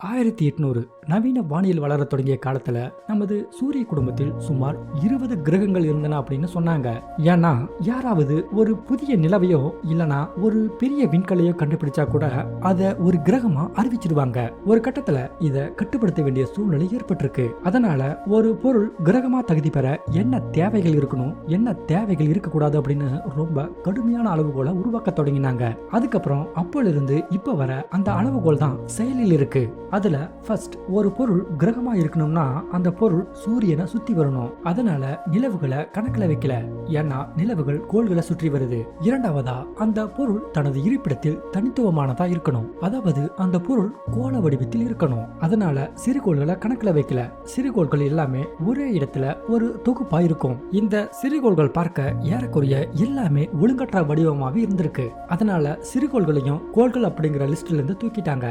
1800 நவீன வானியல் வளரத் தொடங்கிய காலத்துல நமது சூரிய குடும்பத்தில் சுமார் 20 கிரகங்கள் இருந்தன அப்படின்னு சொன்னாங்க. ஏன்னா யாராவது ஒரு புதிய நிலவையோ இல்லனா ஒரு பெரிய விண்கலையோ கண்டுபிடிச்சா கூட அத ஒரு கிரகமா அறிவிச்சிடுவாங்க. ஒரு கட்டத்துல இத கட்டுப்படுத்த வேண்டிய சூழ்நிலை ஏற்பட்டிருக்கு. அதனால ஒரு பொருள் கிரகமா தகுதி பெற என்ன தேவைகள் இருக்கணும், என்ன தேவைகள் இருக்கக்கூடாது அப்படின்னு ரொம்ப கடுமையான அளவுகோலை உருவாக்க தொடங்கினாங்க. அதுக்கப்புறம் அப்போலிருந்து இப்ப வர அந்த அளவுகோல் தான் செயலில் இருக்கு. அதுல ஃபர்ஸ்ட் ஒரு பொருள் கிரகமா இருக்கணும்னா அந்த பொருள் சூரியனை சுத்தி வரணும். அதனால நிலவுகளை கணக்குல வைக்கல, ஏன்னா நிலவுகள் கோள்களை சுற்றி வருது. இரண்டாவதா அந்த பொருள் தனது இருப்பிடத்தில் தனித்துவமானதா இருக்கணும், அதாவது அந்த பொருள் கோள வடிவத்தில் இருக்கணும். அதனால சிறுகோள்களை கணக்குல வைக்கல, சிறுகோள்கள் எல்லாமே ஒரே இடத்துல ஒரு தொகுப்பா இருக்கும். இந்த சிறுகோள்கள் பார்க்க ஏறக்குறைய எல்லாமே ஒழுங்கற்ற வடிவமாக இருந்திருக்கு. அதனால சிறுகோள்களையும் கோள்கள் அப்படிங்கிற லிஸ்ட்ல இருந்து தூக்கிட்டாங்க.